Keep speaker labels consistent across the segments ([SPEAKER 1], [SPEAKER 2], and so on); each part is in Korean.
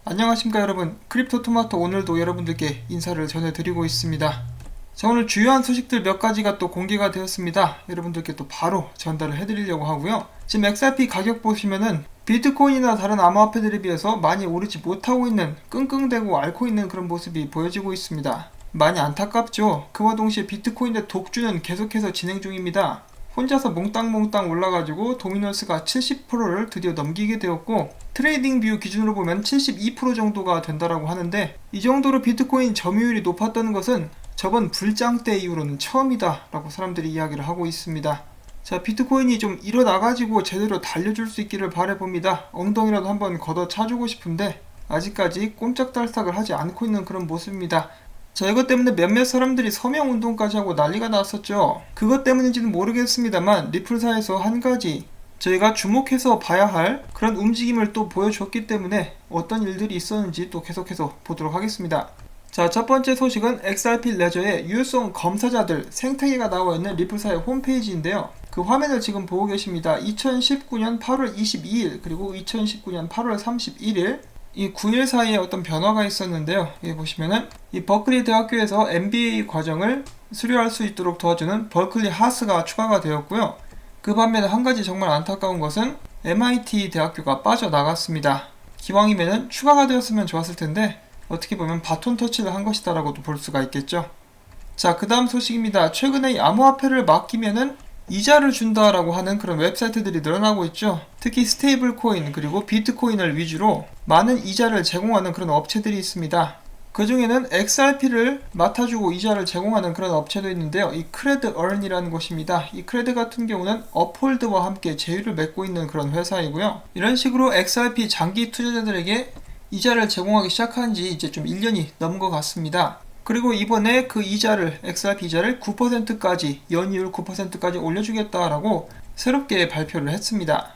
[SPEAKER 1] 안녕하십니까 여러분, 크립토토마토 오늘도 여러분들께 인사를 전해드리고 있습니다. 자, 오늘 주요한 소식들 몇 가지가 또 공개가 되었습니다. 여러분들께 또 바로 전달을 해드리려고 하고요. 지금 XRP 가격 보시면은 비트코인이나 다른 암호화폐들에 비해서 많이 오르지 못하고 있는, 끙끙대고 앓고 있는 그런 모습이 보여지고 있습니다. 많이 안타깝죠. 그와 동시에 비트코인의 독주는 계속해서 진행 중입니다. 혼자서 몽땅몽땅 올라가지고 도미노스가 70%를 드디어 넘기게 되었고, 트레이딩 뷰 기준으로 보면 72% 정도가 된다라고 하는데, 이 정도로 비트코인 점유율이 높았다는 것은 저번 불장 때 이후로는 처음이다 라고 사람들이 이야기를 하고 있습니다. 자, 비트코인이 좀 일어나가지고 제대로 달려줄 수 있기를 바라봅니다. 엉덩이라도 한번 걷어 차주고 싶은데 아직까지 꼼짝달싹을 하지 않고 있는 그런 모습입니다. 자, 이것 때문에 몇몇 사람들이 서명운동까지 하고 난리가 났었죠. 그것 때문인지는 모르겠습니다만 리플사에서 한 가지 저희가 주목해서 봐야 할 그런 움직임을 또 보여줬기 때문에 어떤 일들이 있었는지 또 계속해서 보도록 하겠습니다. 자, 첫 번째 소식은 XRP 레저의 유효성 검사자들 생태계가 나와있는 리플사의 홈페이지인데요. 그 화면을 지금 보고 계십니다. 2019년 8월 22일 그리고 2019년 8월 31일 이 9일 사이에 어떤 변화가 있었는데요. 여기 보시면은 이 버클리 대학교에서 MBA 과정을 수료할 수 있도록 도와주는 버클리 하스가 추가가 되었고요. 그 반면에 한 가지 정말 안타까운 것은 MIT 대학교가 빠져나갔습니다. 기왕이면은 추가가 되었으면 좋았을 텐데 어떻게 보면 바톤 터치를 한 것이다 라고도 볼 수가 있겠죠. 자, 그 다음 소식입니다. 최근에 이 암호화폐를 맡기면은 이자를 준다라고 하는 그런 웹사이트들이 늘어나고 있죠. 특히 스테이블 코인 그리고 비트코인을 위주로 많은 이자를 제공하는 그런 업체들이 있습니다. 그 중에는 XRP를 맡아주고 이자를 제공하는 그런 업체도 있는데요. 이 크레드 얼이라는 곳입니다. 이 크레드 같은 경우는 업홀드와 함께 제휴를 맺고 있는 그런 회사이고요. 이런 식으로 XRP 장기 투자자들에게 이자를 제공하기 시작한 지 이제 좀 1년이 넘은 것 같습니다. 그리고 이번에 그 이자를, XRP 이자를 9%까지, 연이율 9%까지 올려주겠다라고 새롭게 발표를 했습니다.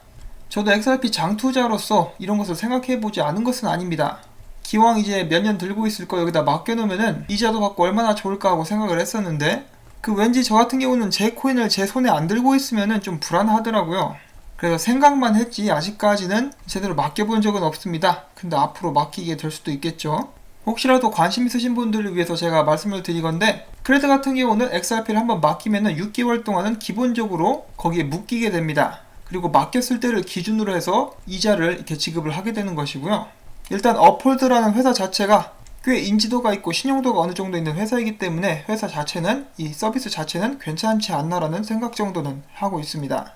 [SPEAKER 1] 저도 XRP 장투자로서 이런 것을 생각해보지 않은 것은 아닙니다. 기왕 이제 몇 년 들고 있을 거 여기다 맡겨놓으면은 이자도 받고 얼마나 좋을까 하고 생각을 했었는데, 그 왠지 저 같은 경우는 제 코인을 제 손에 안 들고 있으면은 좀 불안하더라고요. 그래서 생각만 했지 아직까지는 제대로 맡겨본 적은 없습니다. 근데 앞으로 맡기게 될 수도 있겠죠. 혹시라도 관심 있으신 분들을 위해서 제가 말씀을 드리건데, 크레드 같은 경우는 XRP를 한번 맡기면은 6개월 동안은 기본적으로 거기에 묶이게 됩니다. 그리고 맡겼을 때를 기준으로 해서 이자를 이렇게 지급을 하게 되는 것이고요. 일단 업홀드라는 회사 자체가 꽤 인지도가 있고 신용도가 어느 정도 있는 회사이기 때문에 회사 자체는, 이 서비스 자체는 괜찮지 않나라는 생각 정도는 하고 있습니다.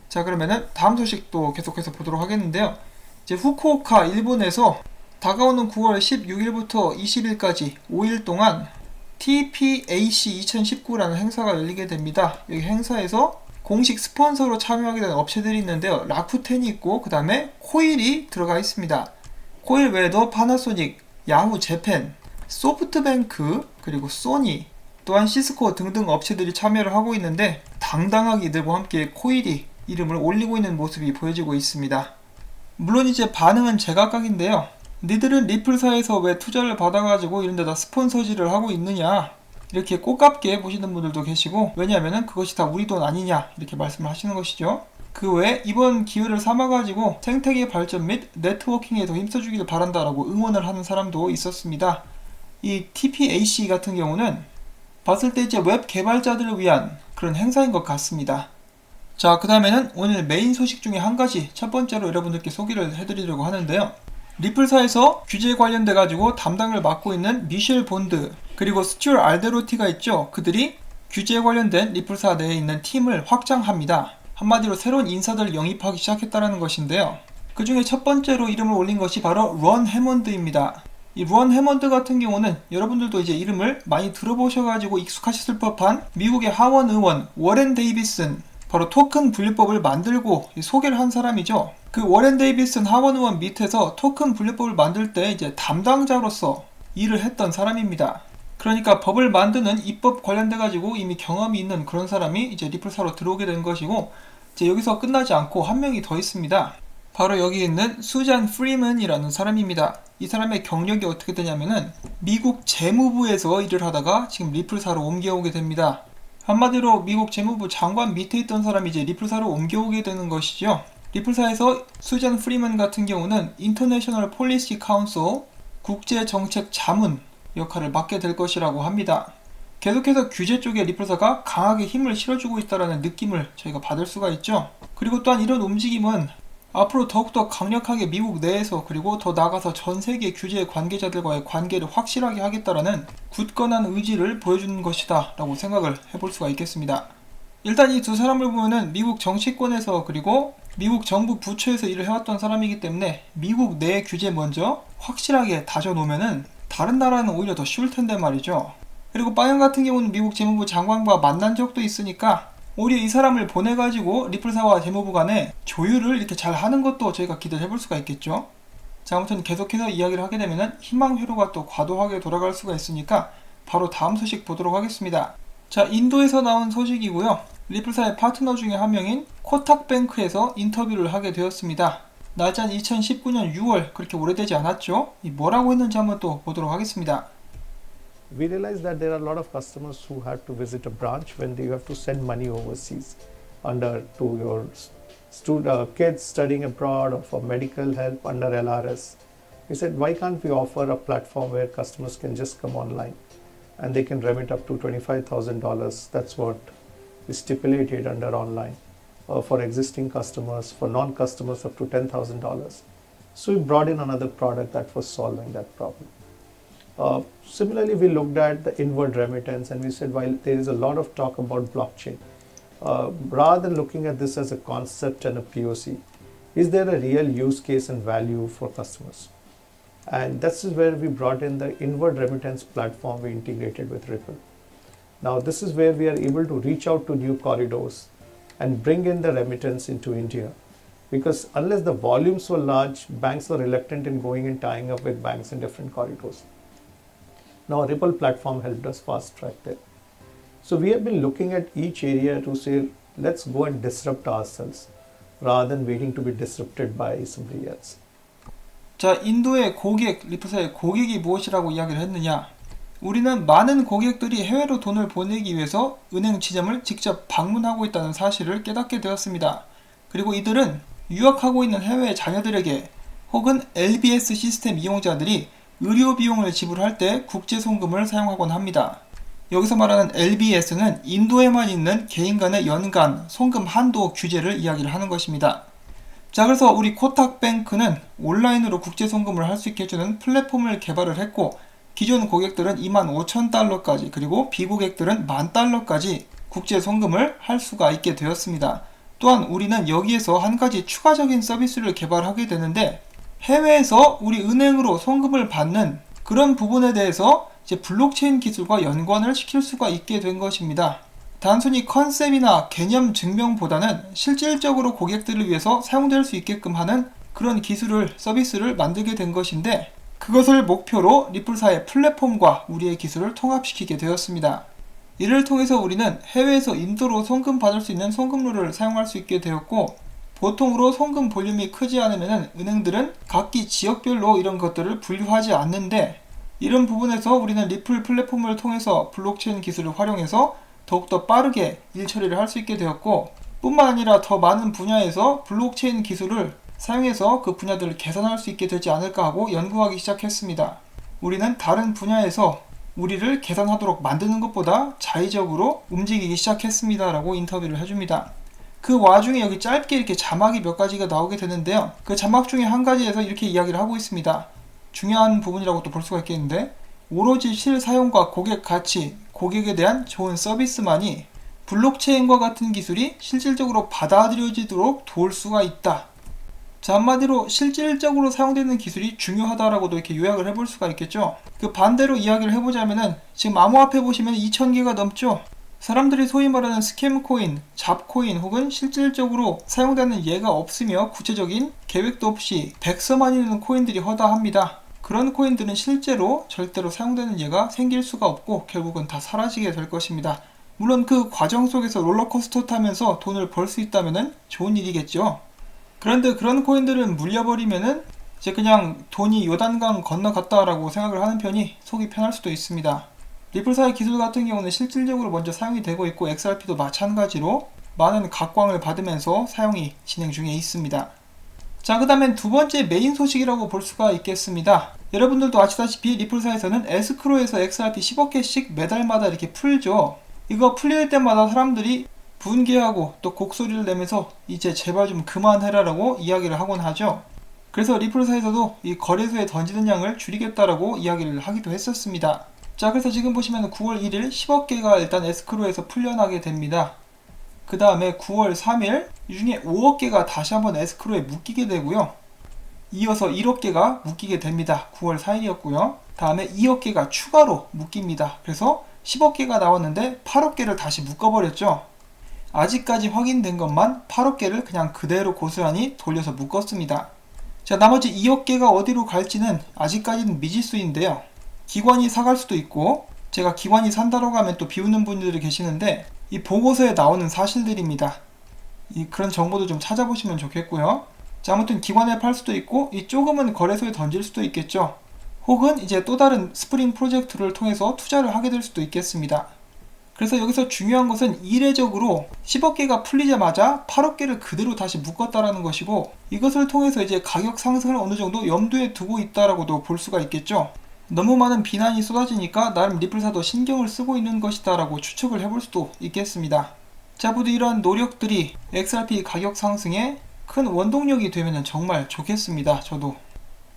[SPEAKER 1] 자, 그러면은 다음 소식도 계속해서 보도록 하겠는데요. 이제 후쿠오카 일본에서 다가오는 9월 16일부터 20일까지 5일 동안 TPAC 2019라는 행사가 열리게 됩니다. 여기 행사에서 공식 스폰서로 참여하게 된 업체들이 있는데요. 라쿠텐이 있고 그 다음에 코일이 들어가 있습니다. 코일 외에도 파나소닉, 야후 재팬, 소프트뱅크, 그리고 소니, 또한 시스코 등등 업체들이 참여를 하고 있는데, 당당하게 이들과 함께 코일이 이름을 올리고 있는 모습이 보여지고 있습니다. 물론 이제 반응은 제각각인데요. 니들은 리플사에서 왜 투자를 받아가지고 이런데다 스폰서질을 하고 있느냐, 이렇게 꼬깝게 보시는 분들도 계시고, 왜냐하면 그것이 다 우리 돈 아니냐 이렇게 말씀을 하시는 것이죠. 그 외에 이번 기회를 삼아가지고 생태계 발전 및 네트워킹에 더 힘써주기를 바란다라고 응원을 하는 사람도 있었습니다. 이 TPAC 같은 경우는 봤을 때 이제 웹 개발자들을 위한 그런 행사인 것 같습니다. 자, 그 다음에는 오늘 메인 소식 중에 한 가지, 첫 번째로 여러분들께 소개를 해드리려고 하는데요. 리플사에서 규제에 관련돼 가지고 담당을 맡고 있는 미셸 본드 그리고 스튜얼 알데로티가 있죠. 그들이 규제에 관련된 리플사 내에 있는 팀을 확장합니다. 한마디로 새로운 인사들을 영입하기 시작했다는 것인데요. 그 중에 첫 번째로 이름을 올린 것이 바로 런 해먼드입니다. 이 런 해먼드 같은 경우는 여러분들도 이제 이름을 많이 들어보셔가지고 익숙하셨을 법한 미국의 하원 의원 워렌 데이비슨, 바로 토큰 분류법을 만들고 소개를 한 사람이죠. 그 워렌 데이비슨 하원 의원 밑에서 토큰 분류법을 만들 때 이제 담당자로서 일을 했던 사람입니다. 그러니까 법을 만드는 입법 관련돼 가지고 이미 경험이 있는 그런 사람이 이제 리플사로 들어오게 된 것이고, 이제 여기서 끝나지 않고 한 명이 더 있습니다. 바로 여기 있는 수잔 프리먼이라는 사람입니다. 이 사람의 경력이 어떻게 되냐면은 미국 재무부에서 일을 하다가 지금 리플사로 옮겨오게 됩니다. 한마디로 미국 재무부 장관 밑에 있던 사람이 이제 리플사로 옮겨오게 되는 것이죠. 리플사에서 수잔 프리먼 같은 경우는 인터내셔널 폴리시 카운슬 국제정책 자문 역할을 맡게 될 것이라고 합니다. 계속해서 규제 쪽에 리플사가 강하게 힘을 실어주고 있다는 느낌을 저희가 받을 수가 있죠. 그리고 또한 이런 움직임은 앞으로 더욱더 강력하게 미국 내에서 그리고 더 나아가서 전 세계 규제 관계자들과의 관계를 확실하게 하겠다라는 굳건한 의지를 보여주는 것이다 라고 생각을 해볼 수가 있겠습니다. 일단 이 두 사람을 보면은 미국 정치권에서 그리고 미국 정부 부처에서 일을 해왔던 사람이기 때문에 미국 내 규제 먼저 확실하게 다져놓으면은 다른 나라는 오히려 더 쉬울 텐데 말이죠. 그리고 빠영 같은 경우는 미국 재무부 장관과 만난 적도 있으니까 오히려 이 사람을 보내가지고 리플사와 재무부 간에 조율을 이렇게 잘 하는 것도 저희가 기대를 해볼 수가 있겠죠. 자, 아무튼 계속해서 이야기를 하게 되면은 희망 회로가 또 과도하게 돌아갈 수가 있으니까 바로 다음 소식 보도록 하겠습니다. 자, 인도에서 나온 소식이고요. 리플사의 파트너 중에 한 명인 코탁뱅크에서 인터뷰를 하게 되었습니다. 날짜는 2019년 6월, 그렇게 오래되지 않았죠. 뭐라고 했는지 한번 또 보도록 하겠습니다.
[SPEAKER 2] We realized that there are a lot of customers who have to visit a branch when they have to send money overseas to your kids studying abroad or for medical help under LRS. We said, why can't we offer a platform where customers can just come online and they can remit up to $25,000? That's what we stipulated under online for existing customers, for non-customers up to $10,000. So we brought in another product that was solving that problem. Similarly, we looked at the inward remittance and we said, while there is a lot of talk about blockchain, rather than looking at this as a concept and a POC, is there a real use case and value for customers? And this is where we brought in the inward remittance platform we integrated with Ripple. Now, this is where we are able to reach out to new corridors and bring in the remittance into India. Because unless the volumes were large, banks were reluctant in going and tying up with banks in different corridors. Now, Ripple platform helped us fast track that. So we have been looking at each area to say, let's go and disrupt ourselves rather than waiting to be disrupted by somebody else.
[SPEAKER 1] 자, 인도의 고객, 리플사의 고객이 무엇이라고 이야기를 했느냐? 우리는 많은 고객들이 해외로 돈을 보내기 위해서 은행 지점을 직접 방문하고 있다는 사실을 깨닫게 되었습니다. 그리고 이들은 유학하고 있는 해외 자녀들에게 혹은 LBS 시스템 이용자들이 의료 비용을 지불할 때 국제 송금을 사용하곤 합니다. 여기서 말하는 LBS는 인도에만 있는 개인 간의 연간 송금 한도 규제를 이야기를 하는 것입니다. 자, 그래서 우리 코탁뱅크는 온라인으로 국제 송금을 할 수 있게 해주는 플랫폼을 개발을 했고, 기존 고객들은 25,000달러까지 그리고 비고객들은 10,000달러까지 국제 송금을 할 수가 있게 되었습니다. 또한 우리는 여기에서 한 가지 추가적인 서비스를 개발하게 되는데, 해외에서 우리 은행으로 송금을 받는 그런 부분에 대해서 이제 블록체인 기술과 연관을 시킬 수가 있게 된 것입니다. 단순히 컨셉이나 개념 증명보다는 실질적으로 고객들을 위해서 사용될 수 있게끔 하는 그런 기술을, 서비스를 만들게 된 것인데, 그것을 목표로 리플사의 플랫폼과 우리의 기술을 통합시키게 되었습니다. 이를 통해서 우리는 해외에서 인도로 송금 받을 수 있는 송금로를 사용할 수 있게 되었고, 보통으로 송금 볼륨이 크지 않으면 은행들은 각기 지역별로 이런 것들을 분류하지 않는데, 이런 부분에서 우리는 리플 플랫폼을 통해서 블록체인 기술을 활용해서 더욱더 빠르게 일 처리를 할 수 있게 되었고, 뿐만 아니라 더 많은 분야에서 블록체인 기술을 사용해서 그 분야들을 개선할 수 있게 되지 않을까 하고 연구하기 시작했습니다. 우리는 다른 분야에서 우리를 개선하도록 만드는 것보다 자의적으로 움직이기 시작했습니다 라고 인터뷰를 해줍니다. 그 와중에 여기 짧게 이렇게 자막이 몇 가지가 나오게 되는데요. 그 자막 중에 한 가지에서 이렇게 이야기를 하고 있습니다. 중요한 부분이라고 또 볼 수가 있겠는데, 오로지 실사용과 고객 가치, 고객에 대한 좋은 서비스만이 블록체인과 같은 기술이 실질적으로 받아들여지도록 도울 수가 있다. 자, 한마디로 실질적으로 사용되는 기술이 중요하다라고도 이렇게 요약을 해볼 수가 있겠죠. 그 반대로 이야기를 해보자면은 지금 암호화폐 보시면 2,000개가 넘죠. 사람들이 소위 말하는 스캠 코인, 잡코인 혹은 실질적으로 사용되는 예가 없으며 구체적인 계획도 없이 백서만이 되는 코인들이 허다합니다. 그런 코인들은 실제로 절대로 사용되는 예가 생길 수가 없고 결국은 다 사라지게 될 것입니다. 물론 그 과정 속에서 롤러코스터 타면서 돈을 벌 수 있다면 좋은 일이겠죠. 그런데 그런 코인들은 물려버리면은 이제 그냥 돈이 요단강 건너갔다라고 생각을 하는 편이 속이 편할 수도 있습니다. 리플사의 기술 같은 경우는 실질적으로 먼저 사용이 되고 있고 XRP도 마찬가지로 많은 각광을 받으면서 사용이 진행 중에 있습니다. 자, 그 다음엔 두 번째 메인 소식이라고 볼 수가 있겠습니다. 여러분들도 아시다시피 리플사에서는 에스크로에서 XRP 10억 개씩 매달마다 이렇게 풀죠. 이거 풀릴 때마다 사람들이 분개하고 또 곡소리를 내면서 이제 제발 좀 그만해라라고 이야기를 하곤 하죠. 그래서 리플사에서도 이 거래소에 던지는 양을 줄이겠다라고 이야기를 하기도 했었습니다. 자, 그래서 지금 보시면 9월 1일 10억 개가 일단 에스크로에서 풀려나게 됩니다. 그 다음에 9월 3일 이 중에 5억 개가 다시 한번 에스크로에 묶이게 되고요. 이어서 1억 개가 묶이게 됩니다. 9월 4일이었고요. 다음에 2억 개가 추가로 묶입니다. 그래서 10억 개가 나왔는데 8억 개를 다시 묶어버렸죠. 아직까지 확인된 것만 8억 개를 그냥 그대로 고스란히 돌려서 묶었습니다. 자, 나머지 2억 개가 어디로 갈지는 아직까지는 미지수인데요. 기관이 사갈 수도 있고, 제가 기관이 산다라고 하면 또 비웃는 분들이 계시는데, 이 보고서에 나오는 사실들입니다. 그런 정보도 좀 찾아보시면 좋겠고요. 자, 아무튼 기관에 팔 수도 있고, 이 조금은 거래소에 던질 수도 있겠죠. 혹은 이제 또 다른 스프링 프로젝트를 통해서 투자를 하게 될 수도 있겠습니다. 그래서 여기서 중요한 것은 이례적으로 10억 개가 풀리자마자 8억 개를 그대로 다시 묶었다라는 것이고, 이것을 통해서 이제 가격 상승을 어느 정도 염두에 두고 있다라고도 볼 수가 있겠죠. 너무 많은 비난이 쏟아지니까 나름 리플사도 신경을 쓰고 있는 것이다라고 추측을 해볼 수도 있겠습니다. 자, 모두 이러한 노력들이 XRP 가격 상승에 큰 원동력이 되면 정말 좋겠습니다. 저도.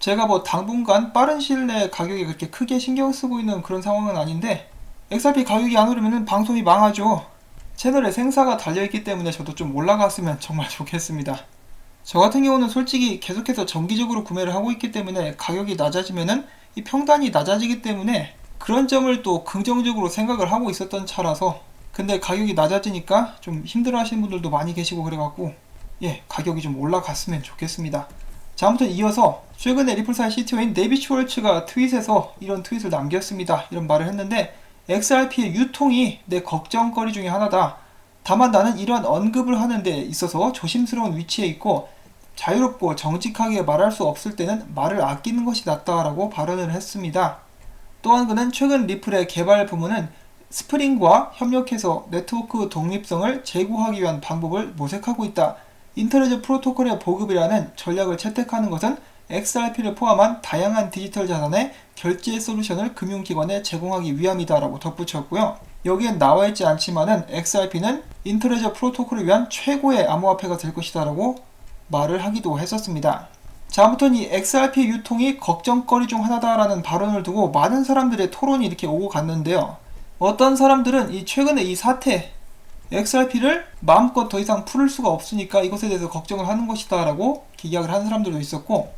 [SPEAKER 1] 제가 뭐 당분간 빠른 시일 내에 가격에 그렇게 크게 신경 쓰고 있는 그런 상황은 아닌데, XRP 가격이 안 오르면 방송이 망하죠. 채널에 생사가 달려있기 때문에 저도 좀 올라갔으면 정말 좋겠습니다. 저 같은 경우는 솔직히 계속해서 정기적으로 구매를 하고 있기 때문에 가격이 낮아지면은 이 평단이 낮아지기 때문에 그런 점을 또 긍정적으로 생각을 하고 있었던 차라서, 근데 가격이 낮아지니까 좀 힘들어 하시는 분들도 많이 계시고 그래갖고 가격이 좀 올라갔으면 좋겠습니다. 자, 아무튼 이어서 최근에 리플사의 CTO인 데이빗 슈월츠가 트윗에서 이런 트윗을 남겼습니다. 이런 말을 했는데, XRP의 유통이 내 걱정거리 중에 하나다. 다만 나는 이러한 언급을 하는 데 있어서 조심스러운 위치에 있고, 자유롭고 정직하게 말할 수 없을 때는 말을 아끼는 것이 낫다라고 발언을 했습니다. 또한 그는 최근 리플의 개발 부문은 스프링과 협력해서 네트워크 독립성을 제고하기 위한 방법을 모색하고 있다. 인터레저 프로토콜의 보급이라는 전략을 채택하는 것은 XRP를 포함한 다양한 디지털 자산의 결제 솔루션을 금융기관에 제공하기 위함이다라고 덧붙였고요. 여기엔 나와있지 않지만은 XRP는 인터레저 프로토콜을 위한 최고의 암호화폐가 될 것이다라고 말을 하기도 했었습니다. 자, 아무튼 이 XRP 유통이 걱정거리 중 하나다라는 발언을 두고 많은 사람들의 토론이 이렇게 오고 갔는데요. 어떤 사람들은 이 최근에 이 사태, XRP를 마음껏 더 이상 풀을 수가 없으니까 이것에 대해서 걱정을 하는 것이다 라고 이야기를 하는 사람들도 있었고,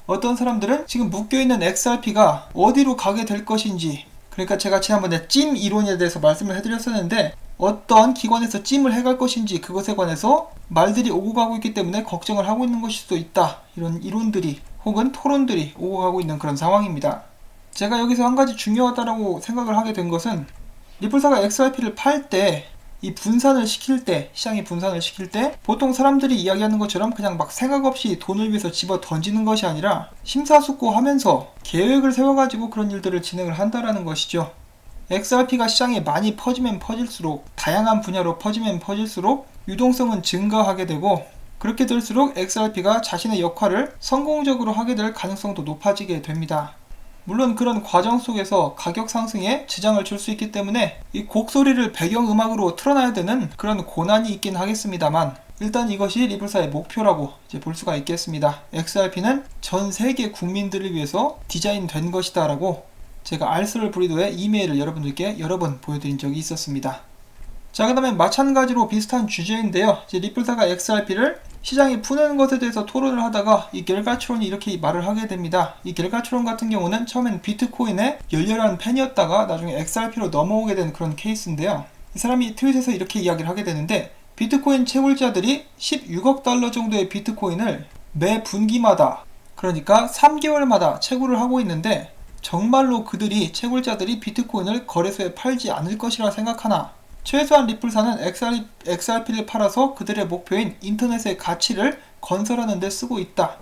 [SPEAKER 1] 어떤 사람들은 지금 묶여있는 XRP가 어디로 가게 될 것인지, 그러니까 제가 지난번에 찜 이론에 대해서 말씀을 해드렸었는데, 어떤 기관에서 찜을 해갈 것인지 그것에 관해서 말들이 오고 가고 있기 때문에 걱정을 하고 있는 것일 수도 있다, 이런 이론들이 혹은 토론들이 오고 가고 있는 그런 상황입니다. 제가 여기서 한 가지 중요하다고 생각을 하게 된 것은, 리플사가 XRP를 팔 때, 이 분산을 시킬 때, 시장이 분산을 시킬 때 보통 사람들이 이야기하는 것처럼 그냥 막 생각 없이 돈을 위해서 집어 던지는 것이 아니라 심사숙고하면서 계획을 세워가지고 그런 일들을 진행을 한다라는 것이죠. XRP가 시장에 많이 퍼지면 퍼질수록, 다양한 분야로 퍼지면 퍼질수록 유동성은 증가하게 되고, 그렇게 될수록 XRP가 자신의 역할을 성공적으로 하게 될 가능성도 높아지게 됩니다. 물론 그런 과정 속에서 가격 상승에 지장을 줄 수 있기 때문에 이 곡소리를 배경음악으로 틀어놔야 되는 그런 고난이 있긴 하겠습니다만, 일단 이것이 리플사의 목표라고 이제 볼 수가 있겠습니다. XRP는 전 세계 국민들을 위해서 디자인된 것이다 라고 제가 알스럴 브리도의 이메일을 여러분들께 여러 번 보여드린 적이 있었습니다. 자, 그 다음에 마찬가지로 비슷한 주제인데요. 이제 리플사가 XRP를 시장이 푸는 것에 대해서 토론을 하다가 이 겔가트론이 이렇게 말을 하게 됩니다. 이 겔가트론 같은 경우는 처음엔 비트코인의 열렬한 팬이었다가 나중에 XRP로 넘어오게 된 그런 케이스인데요. 이 사람이 트윗에서 이렇게 이야기를 하게 되는데, 비트코인 채굴자들이 16억 달러 정도의 비트코인을 매 분기마다, 그러니까 3개월마다 채굴을 하고 있는데, 정말로 그들이 채굴자들이 비트코인을 거래소에 팔지 않을 것이라 생각하나, 최소한 리플사는 XRP를 팔아서 그들의 목표인 인터넷의 가치를 건설하는 데 쓰고 있다.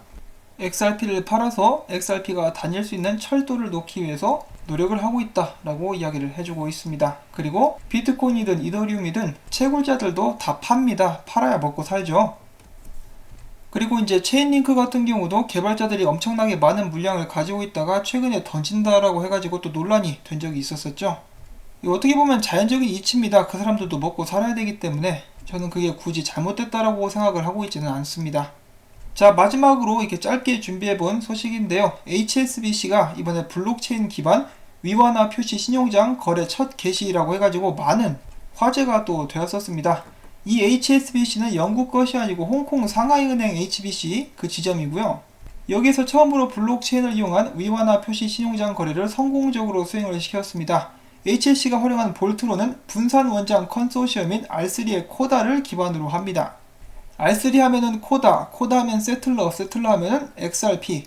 [SPEAKER 1] XRP를 팔아서 XRP가 다닐 수 있는 철도를 놓기 위해서 노력을 하고 있다라고 이야기를 해주고 있습니다. 그리고 비트코인이든 이더리움이든 채굴자들도 다 팝니다. 팔아야 먹고 살죠. 그리고 이제 체인링크 같은 경우도 개발자들이 엄청나게 많은 물량을 가지고 있다가 최근에 던진다라고 해가지고 또 논란이 된 적이 있었었죠. 이거 어떻게 보면 자연적인 이치입니다. 그 사람들도 먹고 살아야 되기 때문에 저는 그게 굳이 잘못됐다라고 생각을 하고 있지는 않습니다. 자, 마지막으로 이렇게 짧게 준비해본 소식인데요. HSBC가 이번에 블록체인 기반 위완화 표시 신용장 거래 첫 개시라고 해가지고 많은 화제가 또 되었었습니다. 이 HSBC는 영국 것이 아니고 홍콩 상하이은행 HBC 그 지점이고요. 여기서 처음으로 블록체인을 이용한 위완화 표시 신용장 거래를 성공적으로 수행을 시켰습니다. HSBC가 활용한 볼트론은 분산 원장 컨소시엄인 R3의 코다를 기반으로 합니다. R3 하면은 코다 하면 세틀러 하면은 XRP.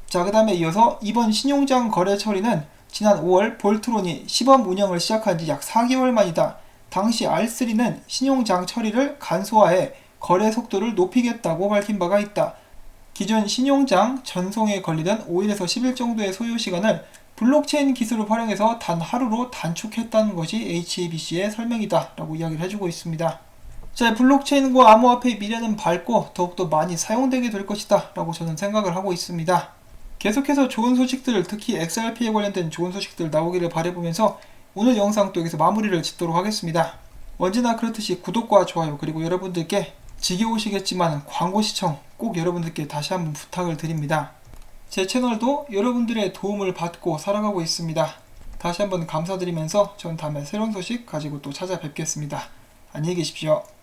[SPEAKER 1] 자, 그 다음에 이어서 이번 신용장 거래 처리는 지난 5월 볼트론이 시범 운영을 시작한 지 약 4개월 만이다. 당시 R3는 신용장 처리를 간소화해 거래 속도를 높이겠다고 밝힌 바가 있다. 기존 신용장 전송에 걸리던 5일에서 10일 정도의 소요 시간을 블록체인 기술을 활용해서 단 하루로 단축했다는 것이 HSBC의 설명이다 라고 이야기를 해주고 있습니다. 자, 블록체인과 암호화폐의 미래는 밝고 더욱더 많이 사용되게 될 것이다 라고 저는 생각을 하고 있습니다. 계속해서 좋은 소식들, 특히 XRP에 관련된 좋은 소식들 나오기를 바라보면서 오늘 영상 또 여기서 마무리를 짓도록 하겠습니다. 언제나 그렇듯이 구독과 좋아요, 그리고 여러분들께 지겨우시겠지만 광고 시청 꼭 여러분들께 다시 한번 부탁을 드립니다. 제 채널도 여러분들의 도움을 받고 살아가고 있습니다. 다시 한번 감사드리면서 전 다음에 새로운 소식 가지고 또 찾아뵙겠습니다. 안녕히 계십시오.